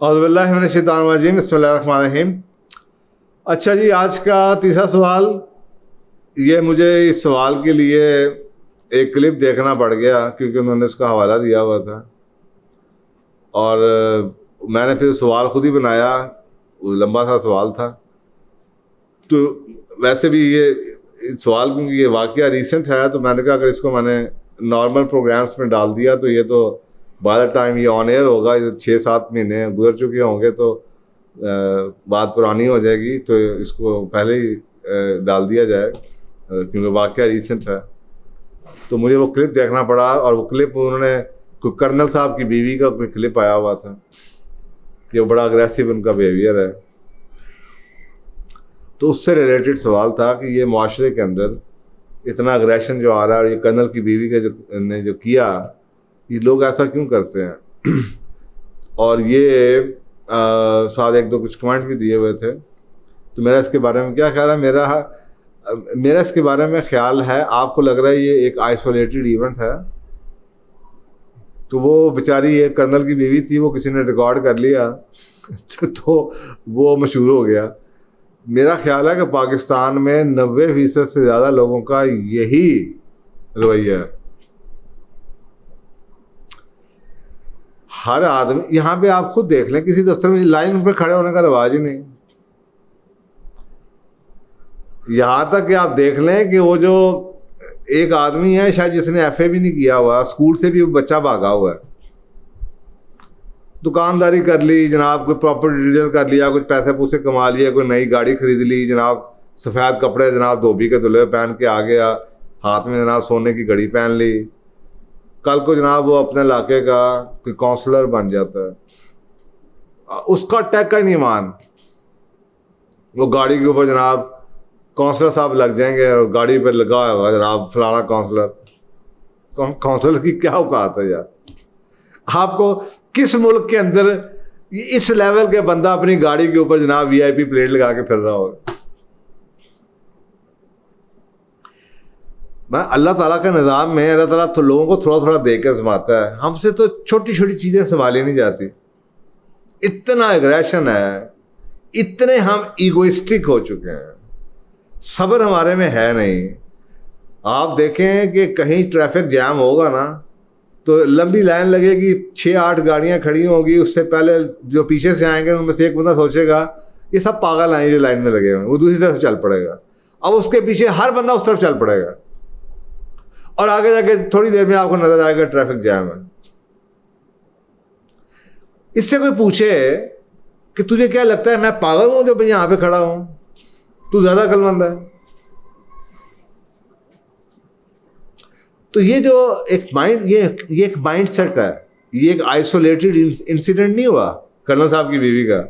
اعوذ باللہ من الشیطان الرجیم، بسم اللہ الرحمن الرحیم۔ اچھا جی، آج کا تیسرا سوال، یہ مجھے اس سوال کے لیے ایک کلپ دیکھنا پڑ گیا کیونکہ انہوں نے اس کا حوالہ دیا ہوا تھا، اور میں نے پھر سوال خود ہی بنایا، لمبا سا سوال تھا۔ تو ویسے بھی یہ سوال کیونکہ یہ واقعہ ریسنٹ ہے، تو میں نے کہا اگر اس کو میں نے نارمل پروگرامس میں ڈال دیا تو یہ تو بائی دا ٹائم یہ آن ایئر ہوگا 6-7 مہینے گزر چکے ہوں گے تو بات پرانی ہو جائے گی، تو اس کو پہلے ہی ڈال دیا جائے کیونکہ واقعہ ریسنٹ ہے۔ تو مجھے وہ کلپ دیکھنا پڑا، اور وہ کلپ انہوں نے کوئی کرنل صاحب کی بیوی کا کوئی کلپ آیا ہوا تھا کہ وہ بڑا اگریسو ان کا بیہیویئر ہے۔ تو اس سے ریلیٹڈ سوال تھا کہ یہ معاشرے کے اندر اتنا اگریشن جو آ رہا ہے، اور یہ کرنل کی بیوی کا نے جو کیا، یہ لوگ ایسا کیوں کرتے ہیں؟ اور یہ ساتھ ایک دو کچھ کمنٹ بھی دیے ہوئے تھے۔ تو میرا اس کے بارے میں کیا خیال ہے؟ میرا اس کے بارے میں خیال ہے، آپ کو لگ رہا ہے یہ ایک آئسولیٹڈ ایونٹ ہے، تو وہ بیچاری ایک کرنل کی بیوی تھی، وہ کسی نے ریکارڈ کر لیا تو وہ مشہور ہو گیا۔ میرا خیال ہے کہ پاکستان میں 90% سے زیادہ لوگوں کا یہی رویہ ہے۔ ہر آدمی، یہاں پہ آپ خود دیکھ لیں، کسی دفتر میں لائن پہ کھڑے ہونے کا رواج ہی نہیں۔ یہاں تک کہ آپ دیکھ لیں کہ وہ جو ایک آدمی ہے شاید جس نے ایف اے بھی نہیں کیا ہوا، اسکول سے بھی بچہ بھاگا ہوا ہے، دکانداری کر لی جناب، کوئی پراپرٹی ڈیل کر لیا، کچھ پیسے پوسے کما لیا، کوئی نئی گاڑی خرید لی جناب، سفید کپڑے جناب دھوبی کے دھلے پہن کے آ گیا، ہاتھ میں جناب سونے کی گھڑی پہن لی، کل کو جناب وہ اپنے علاقے کا کوئی کونسلر بن جاتا ہے، اس کا ٹیک کا ہی نہیں مان، وہ گاڑی کے اوپر جناب کونسلر صاحب لگ جائیں گے، اور گاڑی پہ لگا ہوگا جناب فلانا کونسلر۔ کونسلر کی کیا اوقات ہے یار؟ آپ کو کس ملک کے اندر اس لیول کے بندہ اپنی گاڑی کے اوپر جناب وی آئی پی پلیٹ لگا کے پھر رہا ہوگا؟ میں اللہ تعالیٰ کے نظام میں اللہ تعالیٰ تو لوگوں کو تھوڑا تھوڑا دے کے آزماتا ہے، ہم سے تو چھوٹی چھوٹی چیزیں سنبھالی نہیں جاتی، اتنا اگریشن ہے، اتنے ہم ایگوئسٹک ہو چکے ہیں، صبر ہمارے میں ہے نہیں۔ آپ دیکھیں کہ کہیں ٹریفک جام ہوگا نا تو لمبی لائن لگے گی، 6-8 گاڑیاں کھڑی ہوں گی، اس سے پہلے جو پیچھے سے آئیں گے ان میں سے ایک بندہ سوچے گا یہ سب پاگل ہیں جو لائن میں لگے ہوئے ہیں، وہ دوسری طرف چل پڑے گا، اب اس کے پیچھے ہر بندہ اس طرف چل پڑے گا، اور آگے جا کے تھوڑی دیر میں آپ کو نظر آئے گا ٹریفک جام ہے۔ اس سے کوئی پوچھے کہ تجھے کیا لگتا ہے میں پاگل ہوں جو میں یہاں پہ کھڑا ہوں؟ تو زیادہ عقل مند ہے۔ تو یہ جو ایک مائنڈ، یہ ایک مائنڈ سیٹ ہے، یہ ایک آئسولیٹڈ انسیڈنٹ نہیں ہوا کرنل صاحب کی بیوی کا۔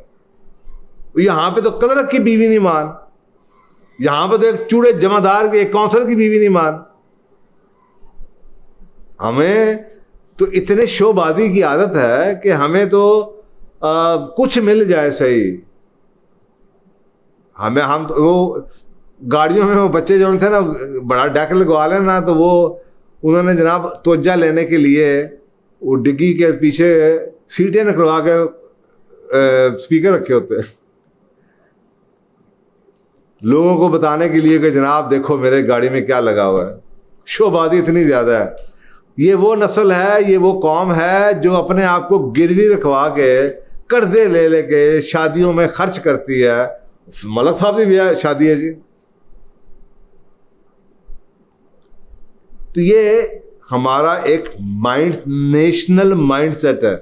یہاں پہ تو کلرک کی بیوی نہیں مان، یہاں پہ تو ایک چوڑے جمع دار کے ایک کونسلر کی بیوی نہیں مان۔ ہمیں تو اتنے شو بازی کی عادت ہے کہ ہمیں تو کچھ مل جائے صحیح، ہم وہ گاڑیوں میں وہ بچے جو تھے نا بڑا ڈیک لگوا لیں نا، تو وہ انہوں نے جناب توجہ لینے کے لیے وہ ڈگی کے پیچھے سیٹیں نکلوا کے اسپیکر رکھے ہوتے ہیں لوگوں کو بتانے کے لیے کہ جناب دیکھو میرے گاڑی میں کیا لگا ہوا ہے۔ شو بازی اتنی زیادہ ہے۔ یہ وہ نسل ہے، یہ وہ قوم ہے جو اپنے آپ کو گروی رکھوا کے قرضے لے لے کے شادیوں میں خرچ کرتی ہے۔ ملک صاحب کی بھی شادی ہے جی، تو یہ ہمارا ایک مائنڈ، نیشنل مائنڈ سیٹ ہے۔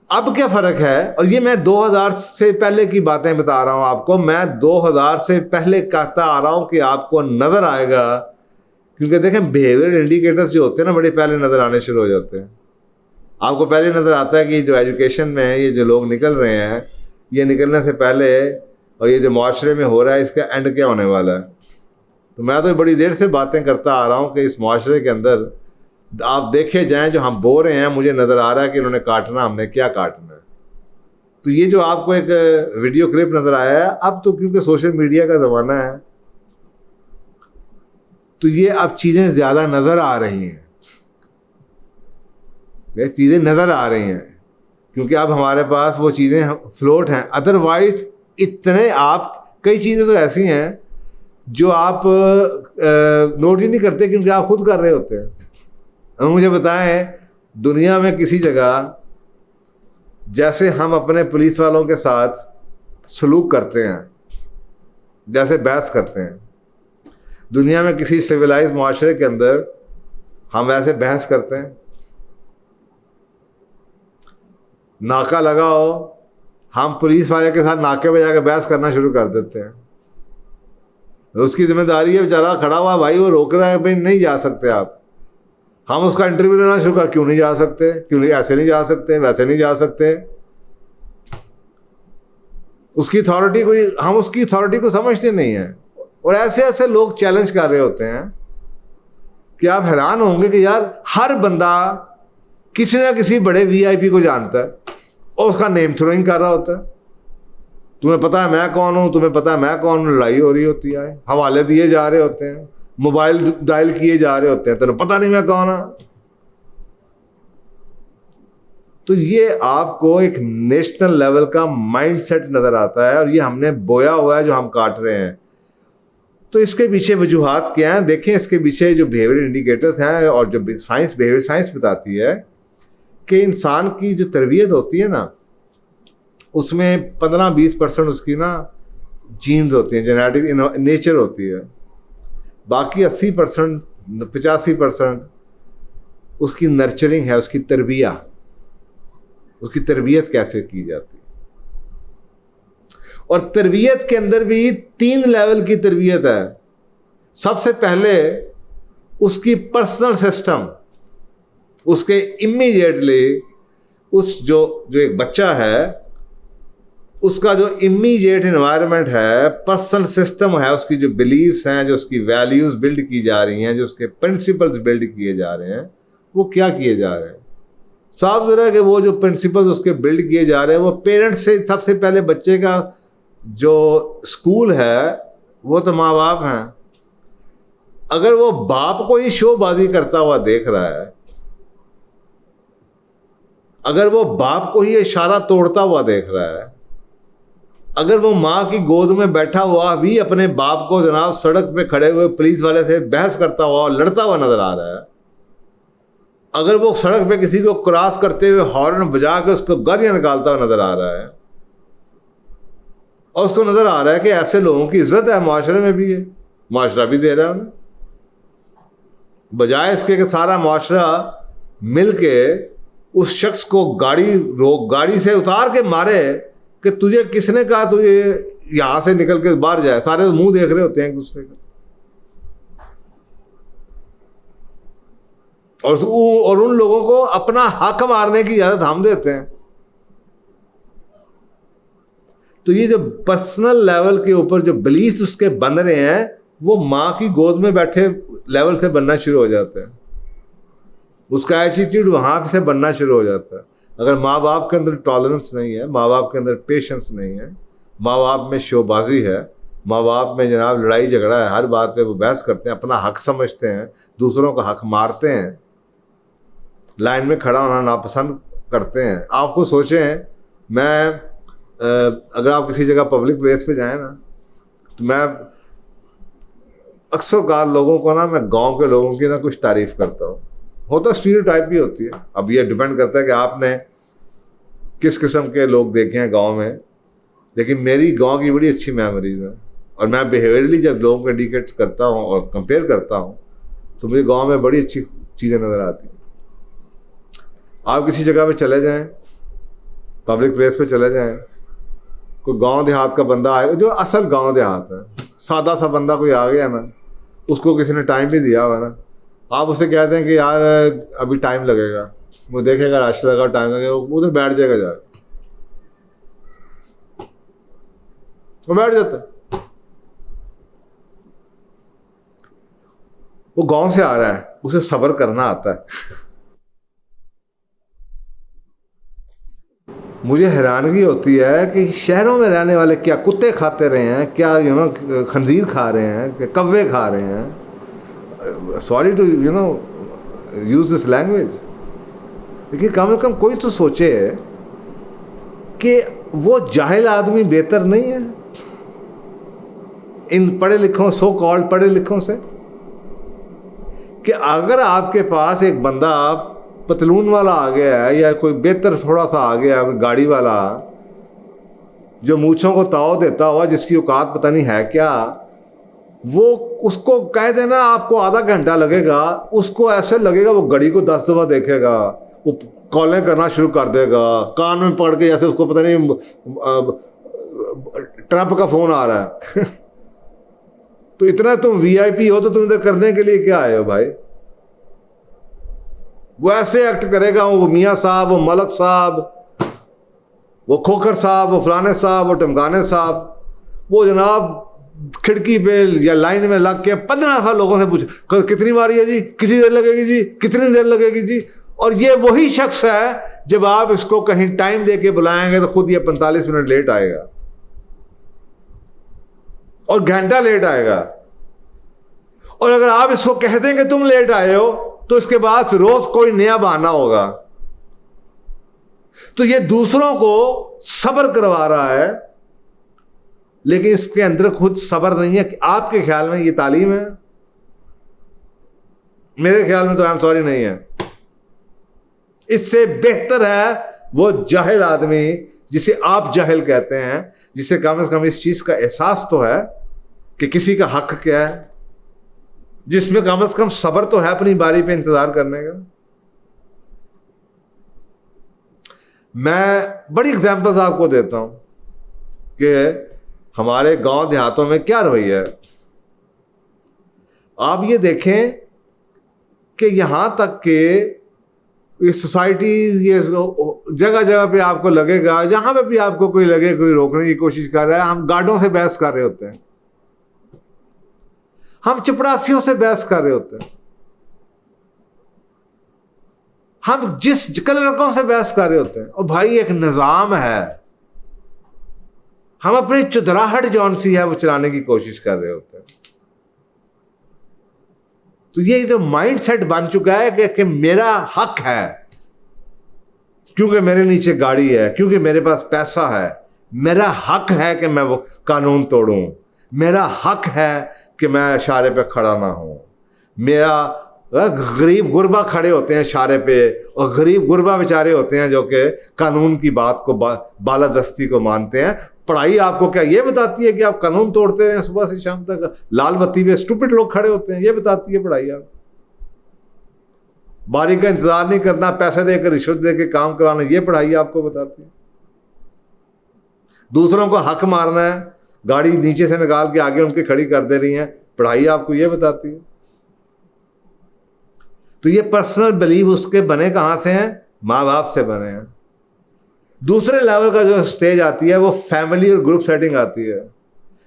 اب کیا فرق ہے، اور یہ میں 2000 سے پہلے کی باتیں بتا رہا ہوں آپ کو، میں 2000 سے پہلے کہتا آ رہا ہوں کہ آپ کو نظر آئے گا، کیونکہ دیکھیں بیہیویئر انڈیکیٹرز جو ہوتے ہیں نا بڑے پہلے نظر آنے شروع ہو جاتے ہیں۔ آپ کو پہلے نظر آتا ہے کہ جو ایجوکیشن میں یہ جو لوگ نکل رہے ہیں، یہ نکلنے سے پہلے، اور یہ جو معاشرے میں ہو رہا ہے اس کا اینڈ کیا ہونے والا ہے۔ تو میں تو بڑی دیر سے باتیں کرتا آ رہا ہوں کہ اس معاشرے کے اندر آپ دیکھے جائیں جو ہم بو رہے ہیں، مجھے نظر آ رہا ہے کہ انہوں نے کاٹنا، ہم نے کیا کاٹنا ہے۔ تو یہ جو آپ کو ایک ویڈیو کلپ نظر آیا ہے، اب تو کیونکہ سوشل میڈیا کا زمانہ ہے تو یہ اب چیزیں زیادہ نظر آ رہی ہیں، یہ چیزیں نظر آ رہی ہیں۔ کیونکہ اب ہمارے پاس وہ چیزیں فلوٹ ہیں. ادروائز اتنے آپ کئی چیزیں تو ایسی ہیں جو آپ نوٹ ہی نہیں کرتے کیونکہ آپ خود کر رہے ہوتے ہیں. مجھے بتائیں دنیا میں کسی جگہ جیسے ہم اپنے پولیس والوں کے ساتھ سلوک کرتے ہیں, جیسے بحث کرتے ہیں, دنیا میں کسی سویلائز معاشرے کے اندر ہم ایسے بحث کرتے ہیں؟ ناکہ لگا ہو, ہم پولیس والے کے ساتھ ناکے پہ جا کے بحث کرنا شروع کر دیتے ہیں. اس کی ذمہ داری ہے, بیچارہ کھڑا ہوا بھائی, وہ روک رہا ہے, بھائی نہیں جا سکتے آپ. ہم اس کا انٹرویو لینا شروع کر, کیوں نہیں جا سکتے, کیوں نہیں, ایسے نہیں جا سکتے, ویسے نہیں جا سکتے. اس کی اتھارٹی کو, ہم اس کی اتھارٹی کو سمجھتے نہیں ہیں. اور ایسے ایسے لوگ چیلنج کر رہے ہوتے ہیں کہ آپ حیران ہوں گے کہ یار ہر بندہ کسی نہ کسی بڑے وی آئی پی کو جانتا ہے اور اس کا نیم تھروئنگ کر رہا ہوتا ہے. تمہیں پتا ہے میں کون ہوں, تمہیں پتا ہے میں کون ہوں, لڑائی ہو رہی ہوتی ہے, حوالے دیے جا رہے ہوتے ہیں, موبائل ڈائل کیے جا رہے ہوتے ہیں, تمہیں پتا نہیں میں کون ہوں. تو یہ آپ کو ایک نیشنل لیول کا مائنڈ سیٹ نظر آتا ہے, اور یہ ہم نے بویا ہوا ہے جو ہم کاٹ رہے ہیں. تو اس کے پیچھے وجوہات کیا ہیں دیکھیں. اس کے پیچھے جو بیہیویئر انڈیکیٹرز ہیں اور جو سائنس, بیہیویئر سائنس بتاتی ہے کہ انسان کی جو تربیت ہوتی ہے نا, اس میں 15-20% اس کی نا جینز ہوتی ہیں, جینیٹک نیچر ہوتی ہے. باقی 80%, 85% اس کی نرچرنگ ہے, اس کی تربیت, اس کی تربیت کیسے کی جاتی ہے. اور تربیت کے اندر بھی 3 لیول کی تربیت ہے. سب سے پہلے اس کی پرسنل سسٹم, اس کے امیڈیٹلی اس جو ایک بچہ ہے اس کا جو امیڈیٹ انوائرمنٹ ہے, پرسنل سسٹم ہے, اس کی جو بلیفس ہیں, جو اس کی ویلیوز بلڈ کی جا رہی ہیں, جو اس کے پرنسپلز بلڈ کیے جا رہے ہیں, وہ کیا کیے جا رہے ہیں. صاف ظاہر ہے کہ وہ جو پرنسپلز اس کے بلڈ کیے جا رہے ہیں وہ پیرنٹس سے, سب سے پہلے بچے کا جو اسکول ہے وہ تو ماں باپ ہیں. اگر وہ باپ کو ہی شو بازی کرتا ہوا دیکھ رہا ہے, اگر وہ باپ کو ہی اشارہ توڑتا ہوا دیکھ رہا ہے, اگر وہ ماں کی گود میں بیٹھا ہوا بھی اپنے باپ کو جناب سڑک پہ کھڑے ہوئے پولیس والے سے بحث کرتا ہوا اور لڑتا ہوا نظر آ رہا ہے, اگر وہ سڑک پہ کسی کو کراس کرتے ہوئے ہارن بجا کے اس کو گالیاں نکالتا ہوا نظر آ رہا ہے, اور اس کو نظر آ رہا ہے کہ ایسے لوگوں کی عزت ہے معاشرے میں بھی, ہے معاشرہ بھی دے رہا ہے انہیں, بجائے اس کے کہ سارا معاشرہ مل کے اس شخص کو گاڑی سے اتار کے مارے کہ تجھے کس نے کہا تجھے یہاں سے نکل کے باہر جائے. سارے منہ دیکھ رہے ہوتے ہیں ایک دوسرے کا, اور ان لوگوں کو اپنا حق مارنے کی اجازت ہم دیتے ہیں. تو یہ جو پرسنل لیول کے اوپر جو بلیفز اس کے بن رہے ہیں وہ ماں کی گود میں بیٹھے لیول سے بننا شروع ہو جاتا ہے, اس کا ایٹیٹیوڈ وہاں سے بننا شروع ہو جاتا ہے. اگر ماں باپ کے اندر ٹالرنس نہیں ہے, ماں باپ کے اندر پیشنس نہیں ہے, ماں باپ میں شو بازی ہے, ماں باپ میں جناب لڑائی جھگڑا ہے, ہر بات پہ وہ بحث کرتے ہیں, اپنا حق سمجھتے ہیں, دوسروں کا حق مارتے ہیں, لائن میں کھڑا ہونا ناپسند کرتے ہیں. آپ کو سوچیں, میں اگر آپ کسی جگہ پبلک پلیس پہ جائیں نا, تو میں اکثر اوقات لوگوں کو نا, میں گاؤں کے لوگوں کی نا کچھ تعریف کرتا ہوں. ہوتا اسٹیریوٹائپ بھی ہوتی ہے, اب یہ ڈیپینڈ کرتا ہے کہ آپ نے کس قسم کے لوگ دیکھے ہیں گاؤں میں. لیکن میری گاؤں کی بڑی اچھی میموریز ہیں, اور میں بیہیویئرلی جب لوگوں کو انڈیکیٹ کرتا ہوں اور کمپیئر کرتا ہوں تو مجھے گاؤں میں بڑی اچھی چیزیں نظر آتی ہیں. آپ کسی جگہ پہ چلے جائیں, پبلک پلیس پہ چلے جائیں, کوئی گاؤں دیہات کا بندہ آئے, جو اصل گاؤں دیہات ہے, سادہ سا بندہ کوئی آ گیا نا, اس کو کسی نے ٹائم بھی دیا ہوا نا, آپ اسے کہتے ہیں کہ یار ابھی ٹائم لگے گا, وہ دیکھے گا رش لگا, ٹائم لگے گا, ادھر بیٹھ جائے گا, جا وہ بیٹھ جاتا ہے. وہ گاؤں سے آ رہا ہے, اسے صبر کرنا آتا ہے. مجھے حیرانگی ہوتی ہے کہ شہروں میں رہنے والے کیا کتے کھاتے رہے ہیں, کیا خنزیر کھا رہے ہیں, کہ کوے کھا رہے ہیں. Sorry to use this language. لیکن کم از کم کوئی تو سوچے کہ وہ جاہل آدمی بہتر نہیں ہے ان پڑھے لکھوں سو کالڈ پڑھے لکھوں سے؟ کہ اگر آپ کے پاس ایک بندہ پتلون والا آ گیا ہے یا کوئی بہتر تھوڑا سا آ گیا ہے گاڑی والا جو مونچھوں کو تاؤ دیتا ہوا جس کی اوقات پتہ نہیں ہے کیا, وہ اس کو کہہ دینا آپ کو آدھا گھنٹہ لگے گا, اس کو ایسے لگے گا وہ گھڑی کو 10 دفعہ دیکھے گا, وہ کالیں کرنا شروع کر دے گا کان میں پڑ کے جیسے اس کو پتہ نہیں ٹرمپ کا فون آ رہا ہے. تو اتنا تم وی آئی پی ہو تو تم ادھر کرنے کے لیے کیا آئے ہو بھائی؟ وہ ایسے ایکٹ کرے گا, وہ میاں صاحب, وہ ملک صاحب, وہ کھوکھر صاحب, وہ فلانے صاحب, وہ ٹمکانے صاحب, وہ جناب کھڑکی پہ یا لائن میں لگ کے 15 دفعہ لوگوں سے پوچھ کتنی باری ہے جی, کتنی دیر لگے گی جی, کتنی دیر لگے گی جی. اور یہ وہی شخص ہے جب آپ اس کو کہیں ٹائم دے کے بلائیں گے تو خود یہ 45 منٹ لیٹ آئے گا اور گھنٹہ لیٹ آئے گا. اور اگر آپ اس کو کہہ دیں کہ تم لیٹ آئے ہو تو اس کے بعد روز کوئی نیا بہانہ ہوگا. تو یہ دوسروں کو صبر کروا رہا ہے لیکن اس کے اندر خود صبر نہیں ہے. آپ کے خیال میں یہ تعلیم ہے؟ میرے خیال میں تو I'm sorry نہیں ہے. اس سے بہتر ہے وہ جاہل آدمی جسے آپ جاہل کہتے ہیں, جسے کم از کم اس چیز کا احساس تو ہے کہ کسی کا حق کیا ہے, جس میں کم از کم صبر تو ہے اپنی باری پہ انتظار کرنے کا. میں بڑی اگزامپلز آپ کو دیتا ہوں کہ ہمارے گاؤں دیہاتوں میں کیا رویہ ہے. آپ یہ دیکھیں کہ یہاں تک کہ سوسائٹی یہ جگہ جگہ پہ آپ کو لگے گا, جہاں پہ بھی آپ کو کوئی لگے کوئی روکنے کی کوشش کر رہا ہے, ہم گارڈوں سے بحث کر رہے ہوتے ہیں, ہم چپڑاسیوں سے بحث کر رہے ہوتے ہیں, ہم جس کلرکوں سے بحث کر رہے ہوتے ہیں. اور بھائی ایک نظام ہے, ہم اپنی چدراہٹ جون سی ہے وہ چلانے کی کوشش کر رہے ہوتے ہیں. تو یہ جو مائنڈ سیٹ بن چکا ہے کہ میرا حق ہے کیونکہ میرے نیچے گاڑی ہے, کیونکہ میرے پاس پیسہ ہے, میرا حق ہے کہ میں وہ قانون توڑوں, میرا حق ہے کہ میں اشارے پہ کھڑا نہ ہوں. میرا غریب غربا کھڑے ہوتے ہیں اشارے پہ, اور غریب غربا بیچارے ہوتے ہیں جو کہ قانون کی بات کو بالادستی کو مانتے ہیں. پڑھائی آپ کو کیا یہ بتاتی ہے کہ آپ قانون توڑتے رہیں صبح سے شام تک, لال بتی پہ اسٹوپڈ لوگ کھڑے ہوتے ہیں, یہ بتاتی ہے پڑھائی آپ؟ باری کا انتظار نہیں کرنا, پیسے دے کے رشوت دے کے کام کرانا, یہ پڑھائی آپ کو بتاتی ہے؟ دوسروں کو حق مارنا ہے, گاڑی نیچے سے نکال کے آگے ان کی کھڑی کر دے رہی ہیں, پڑھائی آپ کو یہ بتاتی ہے؟ تو یہ پرسنل بلیف اس کے بنے کہاں سے ہیں؟ ماں باپ سے بنے ہیں. دوسرے لیول کا جو سٹیج آتی ہے وہ فیملی اور گروپ سیٹنگ آتی ہے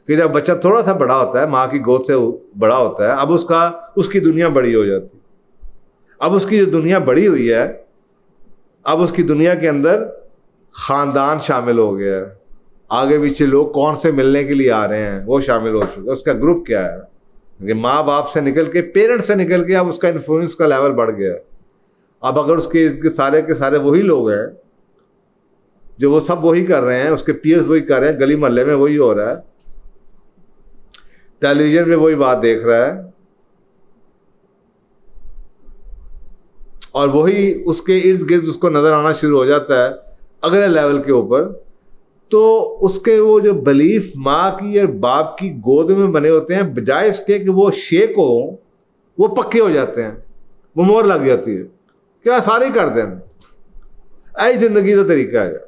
کہ جب بچہ تھوڑا سا بڑا ہوتا ہے, ماں کی گود سے بڑا ہوتا ہے, اب اس کی دنیا بڑی ہو جاتی ہے. اب اس کی جو دنیا بڑی ہوئی ہے, اب اس کی دنیا کے اندر خاندان شامل ہو گیا ہے, آگے پیچھے لوگ کون سے ملنے کے لیے آ رہے ہیں وہ شامل ہو چکے. اس کا گروپ کیا ہے کہ ماں باپ سے نکل کے, پیرنٹ سے نکل کے اب اس کا انفلوئنس کا لیول بڑھ گیا ہے. اب اگر اس کے سارے وہی لوگ ہیں جو وہ سب وہی کر رہے ہیں, اس کے پیئرز وہی کر رہے ہیں, گلی محلے میں وہی ہو رہا ہے, ٹیلی ویژن میں وہی بات دیکھ رہا ہے, اور وہی اس کے ارد گرد اس کو نظر آنا شروع ہو جاتا ہے اگلے لیول کے اوپر, تو اس کے وہ جو بلیف ماں کی اور باپ کی گود میں بنے ہوتے ہیں, بجائے اس کے کہ وہ شیک ہو, وہ پکے ہو جاتے ہیں, وہ مور لگ جاتی ہے کیا سارے کر دیں. ایسی زندگی کا طریقہ ہے.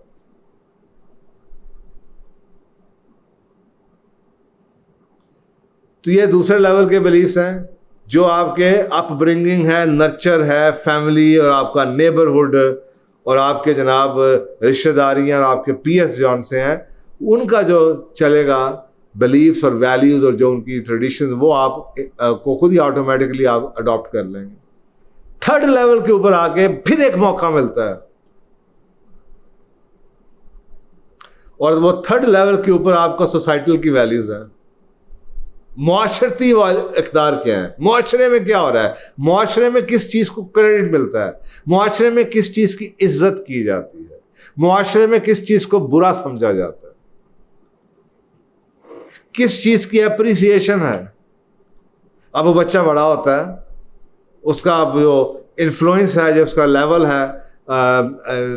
تو یہ دوسرے لیول کے بلیفس ہیں جو آپ کے اپ برنگنگ ہے, نرچر ہے, فیملی اور آپ کا نیبرہڈ اور آپ کے جناب رشتہ داریاں اور آپ کے پیئرس جون سے ہیں, ان کا جو چلے گا بلیفس اور ویلیوز اور جو ان کی ٹریڈیشنز, وہ آپ کو خود ہی آٹومیٹکلی آپ اڈاپٹ کر لیں گے. تھرڈ لیول کے اوپر آ کے پھر ایک موقع ملتا ہے, اور وہ تھرڈ لیول کے اوپر آپ کا سوسائٹل کی ویلیوز ہیں. معاشرتی اقدار کیا ہے, معاشرے میں کیا ہو رہا ہے, معاشرے میں کس چیز کو کریڈٹ ملتا ہے, معاشرے میں کس چیز کی عزت کی جاتی ہے, معاشرے میں کس چیز کو برا سمجھا جاتا ہے, کس چیز کی اپریسیشن ہے. اب وہ بچہ بڑا ہوتا ہے, اس کا جو انفلوئنس ہے, جو اس کا لیول ہے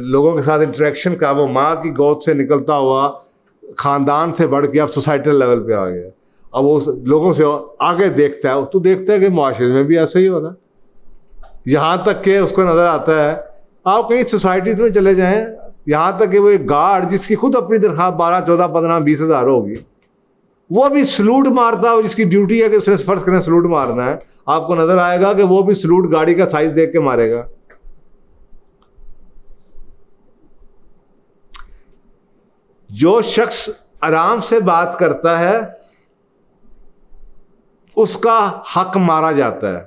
لوگوں کے ساتھ انٹریکشن کا, وہ ماں کی گود سے نکلتا ہوا خاندان سے بڑھ کے اب سوسائٹل لیول پہ آ گیا. اب وہ لوگوں سے آگے دیکھتا ہے, تو دیکھتا ہے کہ معاشرے میں بھی ایسا ہی ہو رہا ہے. یہاں تک کہ اس کو نظر آتا ہے, آپ کہیں سوسائٹیز میں چلے جائیں, یہاں تک کہ وہ ایک گارڈ جس کی خود اپنی تنخواہ 12, 14, 15, 20 ہزار ہوگی, وہ بھی سلوٹ مارتا ہے, جس کی ڈیوٹی ہے کہ اس نے فرض کریں سلوٹ مارنا ہے, آپ کو نظر آئے گا کہ وہ بھی سلوٹ گاڑی کا سائز دیکھ کے مارے گا. جو شخص آرام سے بات کرتا ہے اس کا حق مارا جاتا ہے.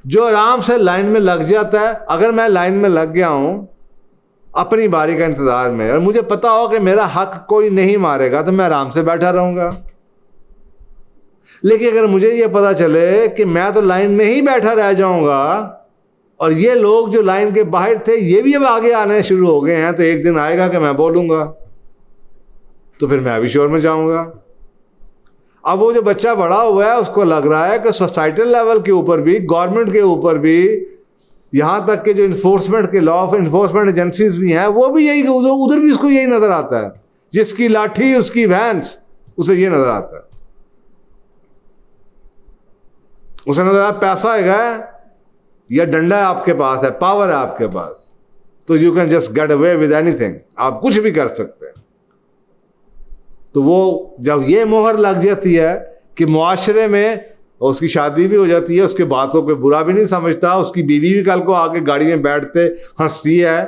جو آرام سے لائن میں لگ جاتا ہے, اگر میں لائن میں لگ گیا ہوں اپنی باری کا انتظار میں, اور مجھے پتا ہو کہ میرا حق کوئی نہیں مارے گا, تو میں آرام سے بیٹھا رہوں گا. لیکن اگر مجھے یہ پتا چلے کہ میں تو لائن میں ہی بیٹھا رہ جاؤں گا, اور یہ لوگ جو لائن کے باہر تھے یہ بھی اب آگے آنے شروع ہو گئے ہیں, تو ایک دن آئے گا کہ میں بولوں گا, تو پھر میں بھی شور میں جاؤں گا. اب وہ جو بچہ بڑا ہوا ہے اس کو لگ رہا ہے کہ سوسائٹل لیول کے اوپر بھی, گورنمنٹ کے اوپر بھی, یہاں تک کہ جو انفورسمنٹ کے لا آف انفورسمنٹ ایجنسیز بھی ہیں وہ بھی یہی, ادھر بھی اس کو یہی نظر آتا ہے. جس کی لاٹھی اس کی بھینس, اسے یہ نظر آتا ہے. اسے نظر آتا ہے پیسہ ہے یا ڈنڈا آپ کے پاس ہے, پاور ہے آپ کے پاس, تو you can just get away with اینی تھنگ, آپ کچھ بھی کر سکتے ہیں. تو وہ جب یہ مہر لگ جاتی ہے کہ معاشرے میں اس کی شادی بھی ہو جاتی ہے, اس کے باتوں کو برا بھی نہیں سمجھتا, اس کی بیوی بھی کل کو آگے گاڑی میں بیٹھتے ہنستی ہے,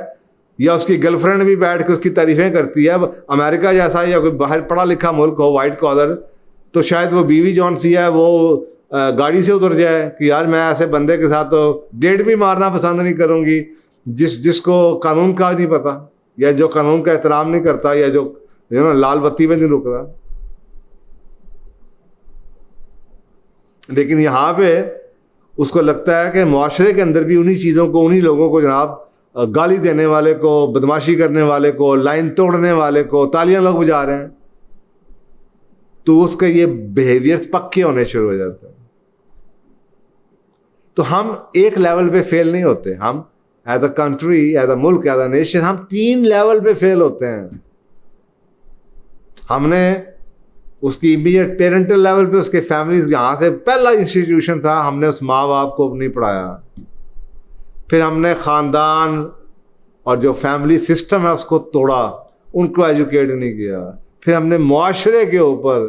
یا اس کی گرل فرینڈ بھی بیٹھ کے اس کی تعریفیں کرتی ہے. اب امریکہ جیسا یا کوئی باہر پڑھا لکھا ملک ہو, وائٹ کالر, تو شاید وہ بیوی جون سی ہے وہ گاڑی سے اتر جائے کہ یار میں ایسے بندے کے ساتھ تو ڈیٹ بھی مارنا پسند نہیں کروں گی جس کو قانون کا نہیں پتا, یا جو قانون کا احترام نہیں کرتا, یا جو لال بتی میں نہیں رک رہا. لیکن یہاں پہ اس کو لگتا ہے کہ معاشرے کے اندر بھی انہی چیزوں کو, انہی لوگوں کو, جناب گالی دینے والے کو, بدماشی کرنے والے کو, لائن توڑنے والے کو تالیاں لوگ بجا رہے ہیں, تو اس کا یہ بیہیویئر پکے ہونے شروع ہو جاتے ہیں. تو ہم ایک لیول پہ فیل نہیں ہوتے, ہم as a country, as a ملک, ایز اے نیشن, ہم 3 لیول پہ فیل ہوتے ہیں. ہم نے اس کی امیڈیٹ پیرنٹل لیول پہ, اس کے فیملیز, یہاں سے پہلا انسٹیٹیوشن تھا, ہم نے اس ماں باپ کو نہیں پڑھایا. پھر ہم نے خاندان اور جو فیملی سسٹم ہے اس کو توڑا, ان کو ایجوکیٹ نہیں کیا. پھر ہم نے معاشرے کے اوپر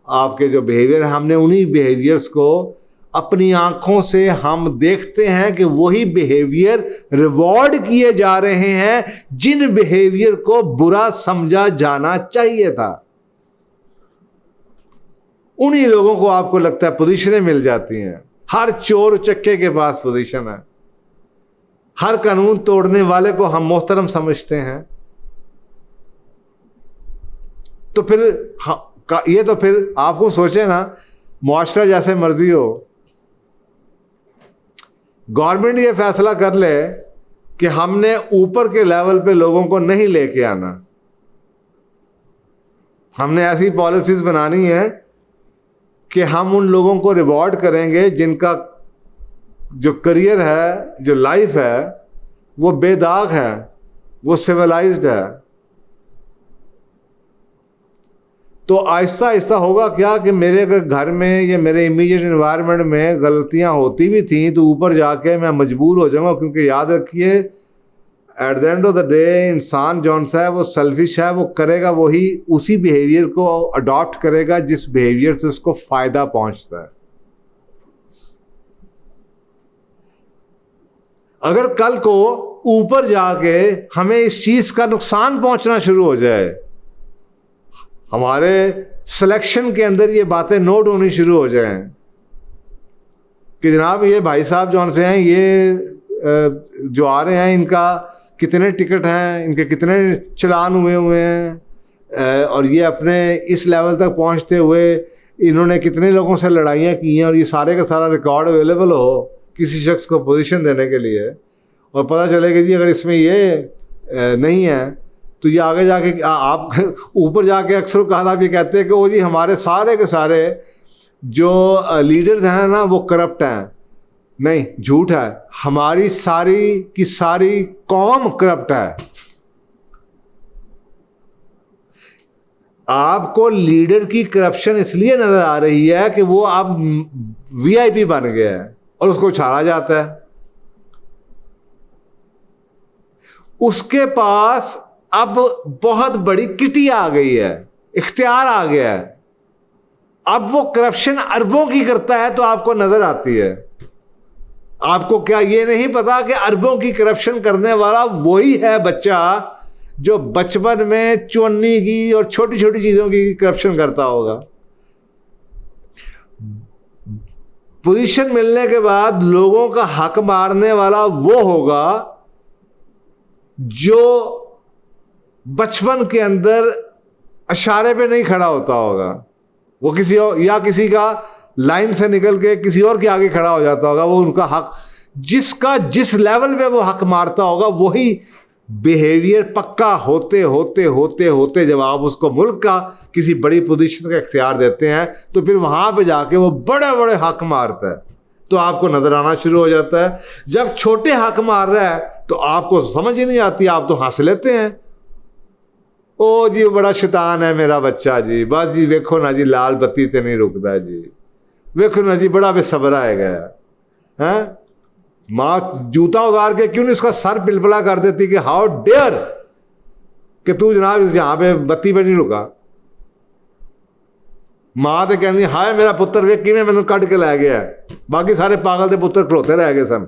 آپ کے جو بیہیویئر, ہم نے انہی بیہیویئرس کو اپنی آنکھوں سے ہم دیکھتے ہیں کہ وہی بیہیویئر ریوارڈ کیے جا رہے ہیں جن بیہیویئر کو برا سمجھا جانا چاہیے تھا. انہی لوگوں کو آپ کو لگتا ہے پوزیشنیں مل جاتی ہیں. ہر چور چکے کے پاس پوزیشن ہے, ہر قانون توڑنے والے کو ہم محترم سمجھتے ہیں. تو پھر یہ تو پھر آپ کو سوچیں نا, معاشرہ جیسے مرضی ہو, گورنمنٹ یہ فیصلہ کر لے کہ ہم نے اوپر کے لیول پہ لوگوں کو نہیں لے کے آنا, ہم نے ایسی پالیسیز بنانی ہے کہ ہم ان لوگوں کو ریوارڈ کریں گے جن کا جو کریئر ہے, جو لائف ہے, وہ بے داغ ہے, وہ سویلائزڈ ہے. تو آہستہ آہستہ ہوگا کیا کہ میرے اگر گھر میں یا میرے امیڈیٹ انوائرمنٹ میں غلطیاں ہوتی بھی تھیں تو اوپر جا کے میں مجبور ہو جاؤں گا, کیونکہ یاد رکھیے at the end of the day انسان جون سا ہے وہ سیلفش ہے, وہ کرے گا وہی اسی بیہیویئر کو اڈاپٹ کرے گا جس بیہیویئر سے اس کو فائدہ پہنچتا ہے. اگر کل کو اوپر جا کے ہمیں اس چیز کا نقصان پہنچنا شروع ہو جائے, ہمارے سلیکشن کے اندر یہ باتیں نوٹ ہونی شروع ہو جائیں کہ جناب یہ بھائی صاحب جون سے ہیں, یہ جو آ رہے ہیں ان کا کتنے ٹکٹ ہیں, ان کے کتنے چلان ہوئے ہیں, اور یہ اپنے اس لیول تک پہنچتے ہوئے انہوں نے کتنے لوگوں سے لڑائیاں کی ہیں, اور یہ سارے کا سارا ریکارڈ اویلیبل ہو کسی شخص کو پوزیشن دینے کے لیے, اور پتہ چلے کہ جی اگر اس میں یہ نہیں ہے تو یہ آگے جا کے آپ اوپر جا کے اکثر اوقات آپ یہ کہتے ہیں کہ وہ جی ہمارے سارے کے سارے جو لیڈرز ہیں نا وہ کرپٹ ہیں. نہیں، جھوٹ ہے. ہماری ساری کی ساری قوم کرپٹ ہے. آپ کو لیڈر کی کرپشن اس لیے نظر آ رہی ہے کہ وہ اب وی آئی پی بن گیا ہے اور اس کو چھاڑا جاتا ہے. اس کے پاس اب بہت بڑی کٹی آ گئی ہے، اختیار آ گیا ہے. اب وہ کرپشن اربوں کی کرتا ہے تو آپ کو نظر آتی ہے. آپ کو کیا یہ نہیں پتا کہ اربوں کی کرپشن کرنے والا وہی ہے بچہ جو بچپن میں چونی کی اور چھوٹی چھوٹی چیزوں کی کرپشن کرتا ہوگا. پوزیشن ملنے کے بعد لوگوں کا حق مارنے والا وہ ہوگا جو بچپن کے اندر اشارے پہ نہیں کھڑا ہوتا ہوگا. وہ کسی اور یا کسی کا لائن سے نکل کے کسی اور کے آگے کھڑا ہو جاتا ہوگا. وہ ان کا حق جس کا جس لیول پہ وہ حق مارتا ہوگا وہی بیہیویئر پکا ہوتے ہوتے ہوتے ہوتے جب آپ اس کو ملک کا کسی بڑی پوزیشن کا اختیار دیتے ہیں تو پھر وہاں پہ جا کے وہ بڑے بڑے حق مارتا ہے تو آپ کو نظر آنا شروع ہو جاتا ہے. جب چھوٹے حق مار رہا ہے تو آپ کو سمجھ ہی نہیں آتی، آپ تو ہنس لیتے ہیں. او جی بڑا شیطان ہے میرا بچہ جی، بس جی ویکھو نا جی لال بتی تے نہیں رکتا جی، ویکھو نا جی بڑا بے صبر آئے گیا. ہاں ماں جوتا اتار کے کیوں نہیں اس کا سر پلپلا کر دیتی کہ ہاؤ ڈیئر کہ تو جناب یہاں پہ بتی پہ نہیں رکا. ماں تو کہنی ہائے میرا پتر ویک کی میں کٹ کے لے گیا ہے، باقی سارے پاگل دے پتر کھلوتے رہ گئے سن.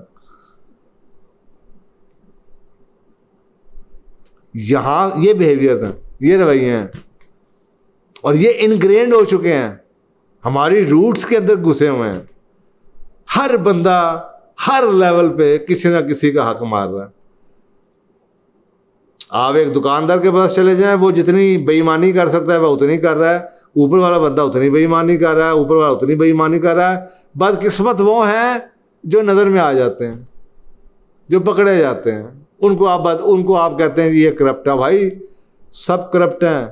یہاں یہ بیہیویئر ہیں، یہ رویے ہیں اور یہ انگرینڈ ہو چکے ہیں، ہماری روٹس کے اندر گھسے ہوئے ہیں. ہر بندہ ہر لیول پہ کسی نہ کسی کا حق مار رہا ہے. آپ ایک دکاندار کے پاس چلے جائیں، وہ جتنی بے ایمانی کر سکتا ہے وہ اتنی کر رہا ہے. اوپر والا بندہ اتنی بے ایمانی کر رہا ہے، اوپر والا اتنی بے ایمانی کر رہا ہے. بدقسمت وہ ہیں جو نظر میں آ جاتے ہیں، جو پکڑے جاتے ہیں. ان کو آپ کہتے ہیں یہ کرپٹ ہے. بھائی سب کرپٹ ہیں.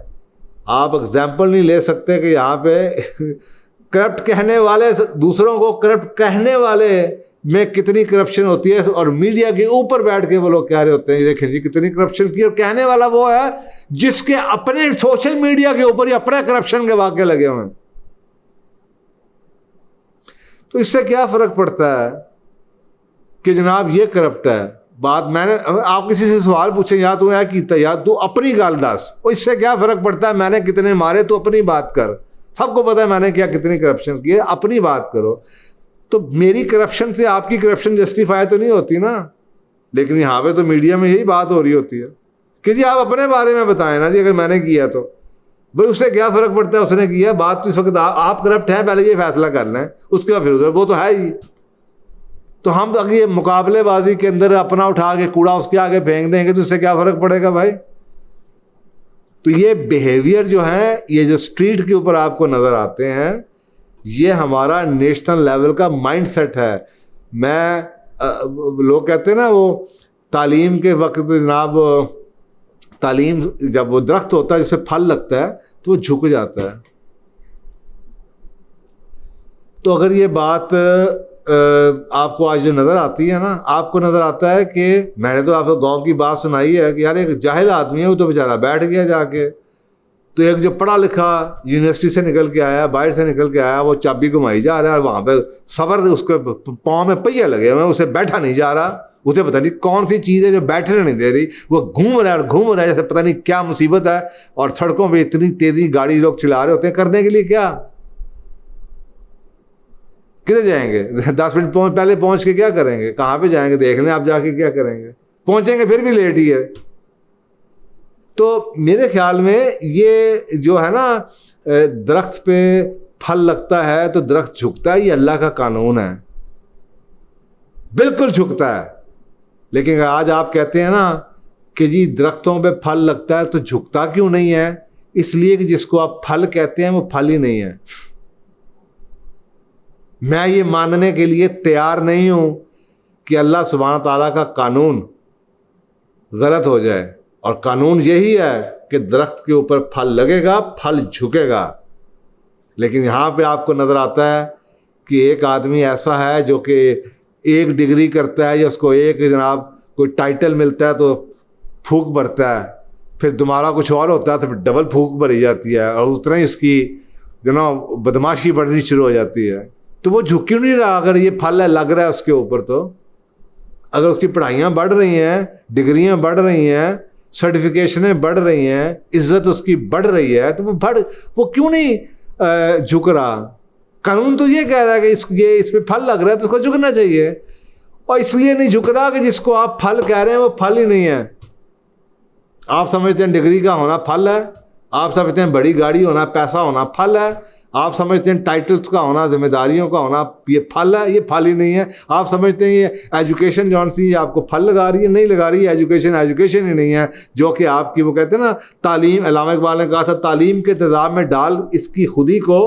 آپ اگزامپل نہیں لے سکتے کہ یہاں پہ کرپٹ کہنے والے دوسروں کو کرپٹ کہنے والے میں کتنی کرپشن ہوتی ہے اور میڈیا کے اوپر بیٹھ کے وہ لوگ کہہ رہے ہوتے ہیں دیکھیں جی کتنی کرپشن کی، اور کہنے والا وہ ہے جس کے اپنے سوشل میڈیا کے اوپر ہی اپنے کرپشن کے واقعے لگے ہوئے ہیں. تو اس سے کیا فرق پڑتا ہے کہ جناب یہ کرپٹ ہے. بات میں نے آپ کسی سے سوال پوچھیں یا تو یہ کیتا یا تو اپنی گال دس، اس سے کیا فرق پڑتا ہے میں نے کتنے مارے، تو اپنی بات کر. سب کو پتا ہے میں نے کیا کتنی کرپشن کی ہے، اپنی بات کرو. تو میری کرپشن سے آپ کی کرپشن جسٹیفائی تو نہیں ہوتی نا. لیکن یہاں پہ تو میڈیا میں یہی بات ہو رہی ہوتی ہے کہ جی آپ اپنے بارے میں بتائیں نا جی، اگر میں نے کیا تو بھائی اس سے کیا فرق پڑتا ہے اس نے کیا. بات تو اس وقت آپ کرپٹ ہیں پہلے یہ فیصلہ کر لیں، اس کے بعد پھر ادھر وہ تو ہے ہی. تو ہم اگر یہ مقابلے بازی کے اندر اپنا اٹھا کے کوڑا اس کے آگے پھینک دیں گے تو اس سے کیا فرق پڑے گا بھائی. تو یہ بیہیویئر جو ہیں، یہ جو اسٹریٹ کے اوپر آپ کو نظر آتے ہیں، یہ ہمارا نیشنل لیول کا مائنڈ سیٹ ہے. میں لوگ کہتے ہیں نا وہ تعلیم کے وقت جناب، تعلیم جب وہ درخت ہوتا ہے جس پہ پھل لگتا ہے تو وہ جھک جاتا ہے. تو اگر یہ بات آپ کو آج جو نظر آتی ہے نا، آپ کو نظر آتا ہے کہ میں نے تو آپ کو گاؤں کی بات سنائی ہے کہ یار ایک جاہل آدمی ہے وہ تو بیچارہ بیٹھ گیا جا کے، تو ایک جو پڑھا لکھا یونیورسٹی سے نکل کے آیا، باہر سے نکل کے آیا، وہ چابی گھمائی جا رہا ہے اور وہاں پہ صبر اس کے پاؤں میں پہیے لگے ہوئے ہیں، اسے بیٹھا نہیں جا رہا. اسے پتہ نہیں کون سی چیز ہے جو بیٹھنے نہیں دے رہی، وہ گھوم رہا ہے اور گھوم رہا ہے جیسے پتہ نہیں کیا مصیبت ہے. اور سڑکوں پہ اتنی تیزی گاڑی لوگ چلا رہے ہوتے ہیں، کرنے کے لیے کیا؟ کدھر جائیں گے؟ 10 منٹ پہلے پہنچ کے کیا کریں گے؟ کہاں پہ جائیں گے؟ دیکھ لیں آپ جا کے کیا کریں گے؟ پہنچیں گے پھر بھی لیٹ ہی ہے. تو میرے خیال میں یہ جو ہے نا درخت پہ پھل لگتا ہے تو درخت جھکتا ہے، یہ اللہ کا قانون ہے، بالکل جھکتا ہے. لیکن اگر آج آپ کہتے ہیں نا کہ جی درختوں پہ پھل لگتا ہے تو جھکتا کیوں نہیں ہے؟ اس لیے کہ جس کو آپ پھل کہتے ہیں وہ پھل ہی نہیں ہے. میں یہ ماننے کے لیے تیار نہیں ہوں کہ اللہ سبحانہ تعالیٰ کا قانون غلط ہو جائے. اور قانون یہی ہے کہ درخت کے اوپر پھل لگے گا, پھل جھکے گا. لیکن یہاں پہ آپ کو نظر آتا ہے کہ ایک آدمی ایسا ہے جو کہ ایک ڈگری کرتا ہے یا اس کو ایک جناب کوئی ٹائٹل ملتا ہے تو پھونک بھرتا ہے, پھر دوبارہ کچھ اور ہوتا ہے تو پھر ڈبل پھونک بھری جاتی ہے, اور اتنا ہی اس کی بدماشی بڑھنی شروع ہو جاتی ہے. تو وہ جھک کیوں نہیں رہا اگر یہ پھل ہے لگ رہا ہے اس کے اوپر؟ تو اگر اس کی پڑھائیاں بڑھ رہی ہیں, ڈگریاں بڑھ رہی ہیں, سرٹیفکیشنیں بڑھ رہی ہیں, عزت اس کی بڑھ رہی ہے, تو وہ کیوں نہیں جھک رہا؟ قانون تو یہ کہہ رہا ہے کہ اس پہ پھل لگ رہا ہے تو اس کو جھکنا چاہیے, اور اس لیے نہیں جھک رہا کہ جس کو آپ پھل کہہ رہے ہیں وہ پھل ہی نہیں ہے. آپ سمجھتے ہیں ڈگری کا ہونا پھل ہے, آپ سمجھتے ہیں بڑی گاڑی ہونا, پیسہ ہونا پھل ہے, آپ سمجھتے ہیں ٹائٹلز کا ہونا, ذمہ داریوں کا ہونا یہ پھل ہے, یہ پھل ہی نہیں ہے. آپ سمجھتے ہیں یہ ایجوکیشن جون سی یہ آپ کو پھل لگا رہی ہے, نہیں لگا رہی ہے. ایجوکیشن ہی نہیں ہے, جو کہ آپ کی وہ کہتے ہیں نا تعلیم, علامہ اقبال نے کہا تھا تعلیم کے تیزاب میں ڈال اس کی خودی کو,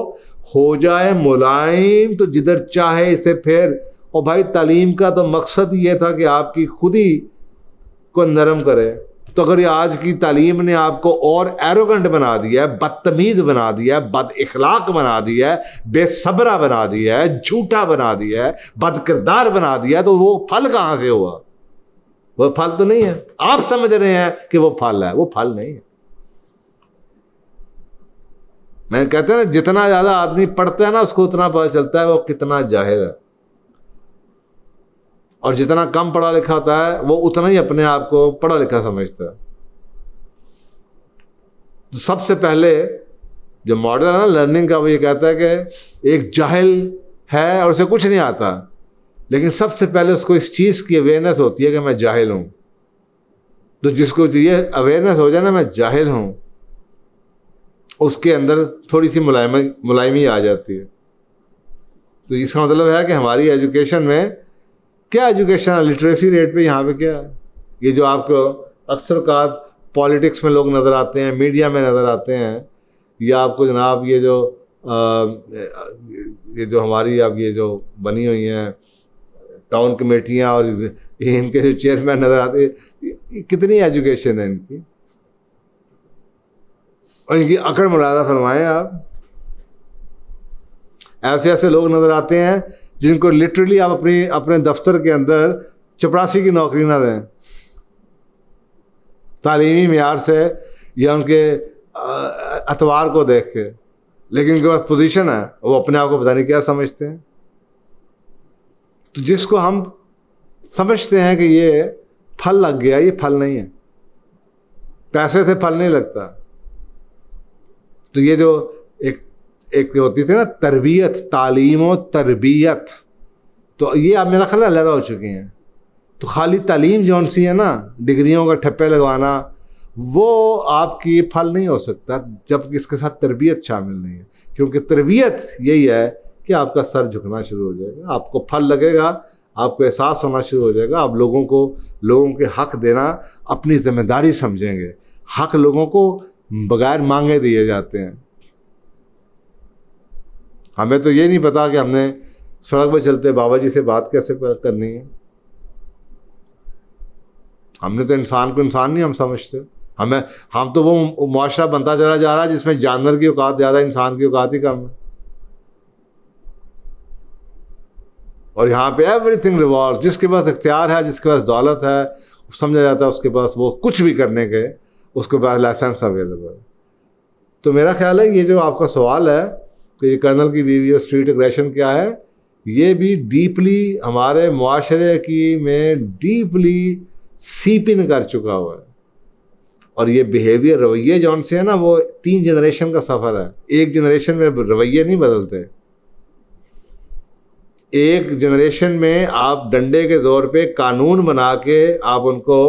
ہو جائے ملائم تو جدھر چاہے اسے پھیر. اور بھائی تعلیم کا تو مقصد یہ تھا کہ آپ کی خودی کو نرم کرے. تو اگر یہ آج کی تعلیم نے آپ کو اور ایروگنٹ بنا دیا ہے, بدتمیز بنا دیا ہے, بد اخلاق بنا دیا ہے, بے صبرہ بنا دیا ہے, جھوٹا بنا دیا ہے, بد کردار بنا دیا ہے, تو وہ پھل کہاں سے ہوا؟ وہ پھل تو نہیں ہے. آپ سمجھ رہے ہیں کہ وہ پھل ہے, وہ پھل نہیں ہے. میں کہتے ہیں نا جتنا زیادہ آدمی پڑھتا ہے نا اس کو اتنا پتہ چلتا ہے وہ کتنا جاہل ہے, اور جتنا کم پڑھا لکھا ہوتا ہے وہ اتنا ہی اپنے آپ کو پڑھا لکھا سمجھتا ہے. تو سب سے پہلے جو ماڈل ہے نا لرننگ کا, وہ یہ کہتا ہے کہ ایک جاہل ہے اور اسے کچھ نہیں آتا, لیکن سب سے پہلے اس کو اس چیز کی اویئرنیس ہوتی ہے کہ میں جاہل ہوں. تو جس کو یہ اویئرنیس ہو جائے نا میں جاہل ہوں, اس کے اندر تھوڑی سی ملائمی آ جاتی ہے. تو اس کا مطلب ہے کہ ہماری ایجوکیشن میں کیا ایجوکیشن ہے, لٹریسی ریٹ پہ یہاں پہ کیا ہے. یہ جو آپ کو اکثر اوقات پالیٹکس میں لوگ نظر آتے ہیں, میڈیا میں نظر آتے ہیں, یا آپ کو جناب یہ جو ہماری اب یہ جو بنی ہوئی ہیں ٹاؤن کمیٹیاں اور ان کے جو چیئرمین نظر آتے ہیں, کتنی ایجوکیشن ہے ان کی, اور ان کی اکڑ ملاحظہ فرمائیں آپ. ایسے ایسے لوگ نظر آتے ہیں جن کو لٹرلی آپ اپنے دفتر کے اندر چپراسی کی نوکری نہ دیں تعلیمی معیار سے یا ان کے اتوار کو دیکھ کے, لیکن ان کے پاس پوزیشن ہے, وہ اپنے آپ کو پتہ نہیں کیا سمجھتے ہیں. تو جس کو ہم سمجھتے ہیں کہ یہ پھل لگ گیا, یہ پھل نہیں ہے, پیسے سے پھل نہیں لگتا. تو یہ جو ایک ہوتی تھی نا تربیت, تعلیم و تربیت, تو یہ آپ میرا خیال ہے علیحدہ ہو چکی ہیں. تو خالی تعلیم جون سی ہے نا, ڈگریوں کا ٹھپے لگوانا, وہ آپ کی پھل نہیں ہو سکتا جب اس کے ساتھ تربیت شامل نہیں ہے. کیونکہ تربیت یہی ہے کہ آپ کا سر جھکنا شروع ہو جائے گا, آپ کو پھل لگے گا, آپ کو احساس ہونا شروع ہو جائے گا, آپ لوگوں کے حق دینا اپنی ذمہ داری سمجھیں گے. حق لوگوں کو بغیر مانگے دیے جاتے ہیں. ہمیں تو یہ نہیں پتا کہ ہم نے سڑک پہ چلتے بابا جی سے بات کیسے کرنی ہے. ہم نے تو انسان کو انسان نہیں ہم سمجھتے. ہم تو وہ معاشرہ بنتا چلا جا رہا ہے جس میں جانور کی اوقات زیادہ, انسان کی اوقات ہی کم ہے. اور یہاں پہ ایوری تھنگ ریوالوز, جس کے پاس اختیار ہے, جس کے پاس دولت ہے, سمجھا جاتا ہے اس کے پاس وہ کچھ بھی کرنے کے, اس کے پاس لائسنس اویلیبل ہے. تو میرا خیال ہے یہ جو آپ کا سوال ہے کہ یہ کرنل کی بیوی اور اسٹریٹ اگریشن کیا ہے, یہ بھی ڈیپلی ہمارے معاشرے کی میں ڈیپلی سیپ ان کر چکا ہوا ہے. اور یہ بیہیویئر, رویے جون سے ہے نا, وہ 3 جنریشن کا سفر ہے. ایک جنریشن میں رویے نہیں بدلتے. ایک جنریشن میں آپ ڈنڈے کے زور پہ قانون بنا کے آپ ان کو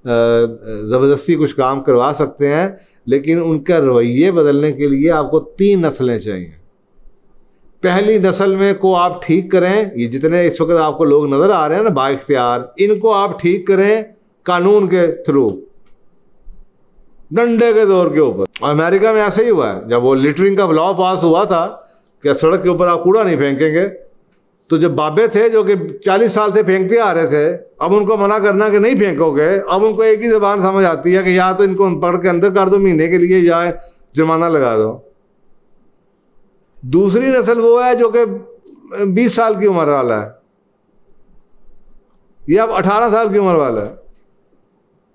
زبردستی کچھ کام کروا سکتے ہیں, لیکن ان کا رویے بدلنے کے لیے آپ کو 3 نسلیں چاہیے. پہلی نسل میں کو آپ ٹھیک کریں, یہ جتنے اس وقت آپ کو لوگ نظر آ رہے ہیں نا با اختیار, ان کو آپ ٹھیک کریں قانون کے تھرو, ڈنڈے کے زور کے اوپر. اور امریکہ میں ایسے ہی ہوا ہے, جب وہ لٹرنگ کا لا پاس ہوا تھا کہ سڑک کے اوپر آپ کوڑا نہیں پھینکیں گے, تو جو بابے تھے جو کہ 40 سال سے پھینکتے آ رہے تھے، اب ان کو منع کرنا کہ نہیں پھینکو گے، اب ان کو ایک ہی زبان سمجھ آتی ہے کہ یا تو ان کو پڑھ کے اندر کر دو مہینے کے لیے یا جرمانہ لگا دو۔ دوسری نسل وہ ہے جو کہ 20 سال کی عمر والا ہے، یہ اب 18 سال کی عمر والا ہے،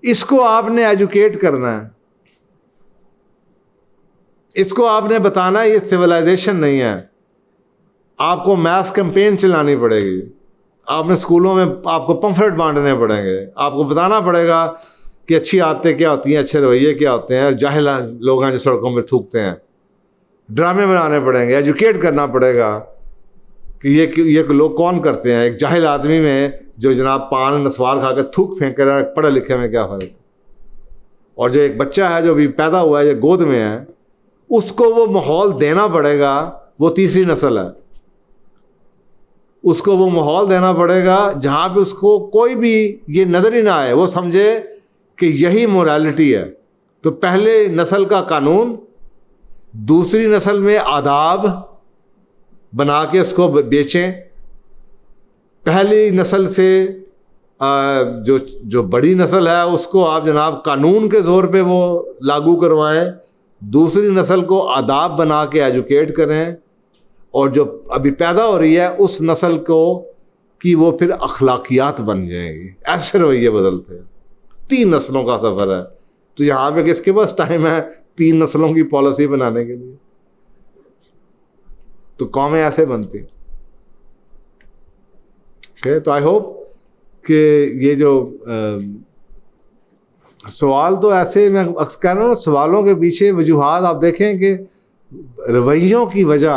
اس کو آپ نے ایجوکیٹ کرنا ہے، اس کو آپ نے بتانا ہے یہ سویلائزیشن نہیں ہے۔ آپ کو میس کیمپین چلانی پڑے گی، آپ نے اسکولوں میں آپ کو پمفلٹ بانٹنے پڑیں گے، آپ کو بتانا پڑے گا کہ اچھی عادتیں کیا ہوتی ہیں، اچھے رویے کیا ہوتے ہیں، جاہل لوگ ہیں جو سڑکوں میں تھوکتے ہیں، ڈرامے بنانے پڑیں گے، ایجوکیٹ کرنا پڑے گا کہ یہ لوگ کون کرتے ہیں، ایک جاہل آدمی میں جو جناب پان نسوار کھا کے تھوک پھینک کر پڑھے لکھے میں کیا فرق، اور جو ایک بچہ ہے جو بھی پیدا ہوا ہے جو گود میں ہے اس کو وہ ماحول دینا پڑے گا، وہ تیسری نسل ہے، اس کو وہ ماحول دینا پڑے گا جہاں پہ اس کو کوئی بھی یہ نظر ہی نہ آئے، وہ سمجھے کہ یہی موریلٹی ہے۔ تو پہلے نسل کا قانون، دوسری نسل میں آداب بنا کے اس کو بیچیں، پہلی نسل سے جو بڑی نسل ہے اس کو آپ جناب قانون کے زور پہ وہ لاگو کروائیں، دوسری نسل کو آداب بنا کے ایجوکیٹ کریں، اور جو ابھی پیدا ہو رہی ہے اس نسل کو کہ وہ پھر اخلاقیات بن جائیں گی، ایسے رویے بدلتے ہیں۔ 3 نسلوں کا سفر ہے، تو یہاں پہ کس کے پاس ٹائم ہے 3 نسلوں کی پالیسی بنانے کے لیے؟ تو قومیں ایسے بنتی۔ تو آئی ہوپ کہ یہ جو سوال تو ایسے میں کہہ رہا ہوں، سوالوں کے پیچھے وجوہات آپ دیکھیں کہ رویوں کی وجہ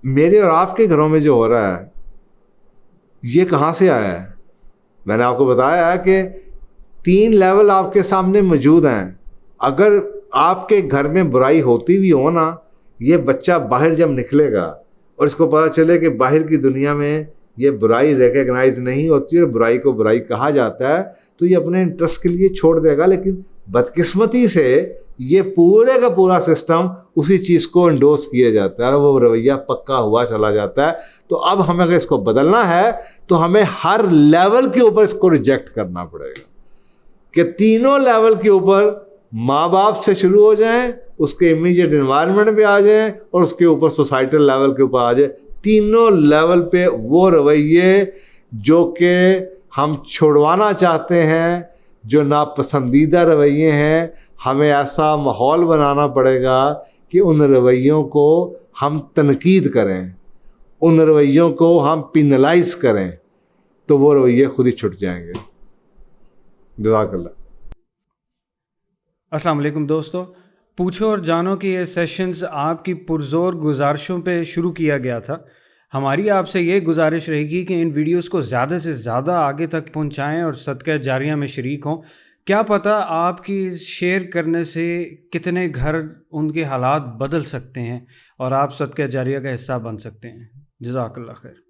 میرے اور آپ کے گھروں میں جو ہو رہا ہے یہ کہاں سے آیا ہے؟ میں نے آپ کو بتایا ہے کہ 3 لیول آپ کے سامنے موجود ہیں۔ اگر آپ کے گھر میں برائی ہوتی بھی ہو نا، یہ بچہ باہر جب نکلے گا اور اس کو پتہ چلے کہ باہر کی دنیا میں یہ برائی ریکگنائز نہیں ہوتی اور برائی کو برائی کہا جاتا ہے، تو یہ اپنے انٹرسٹ کے لیے چھوڑ دے گا۔ لیکن بدقسمتی سے یہ پورے کا پورا سسٹم اسی چیز کو انڈورس کیا جاتا ہے اور وہ رویہ پکا ہوا چلا جاتا ہے۔ تو اب ہمیں اگر اس کو بدلنا ہے تو ہمیں ہر لیول کے اوپر اس کو ریجیکٹ کرنا پڑے گا، کہ تینوں لیول کے اوپر ماں باپ سے شروع ہو جائیں، اس کے امیجیٹ انوائرمنٹ پہ آ جائیں، اور اس کے اوپر سوسائٹل لیول کے اوپر آ جائیں۔ تینوں لیول پہ وہ رویے جو کہ ہم چھوڑوانا چاہتے ہیں، جو ناپسندیدہ رویے ہیں، ہمیں ایسا ماحول بنانا پڑے گا کہ ان رویوں کو ہم تنقید کریں، ان رویوں کو ہم پینلائز کریں، تو وہ رویے خود ہی چھٹ جائیں گے۔ جزاک اللہ۔ السلام علیکم دوستو، پوچھو اور جانو کہ یہ سیشنز آپ کی پرزور گزارشوں پہ شروع کیا گیا تھا۔ ہماری آپ سے یہ گزارش رہے گی کہ ان ویڈیوز کو زیادہ سے زیادہ آگے تک پہنچائیں اور صدقہ جاریہ میں شریک ہوں۔ کیا پتہ آپ کی شیئر کرنے سے کتنے گھر ان کے حالات بدل سکتے ہیں اور آپ صدقہ جاریہ کا حصہ بن سکتے ہیں۔ جزاک اللہ خیر۔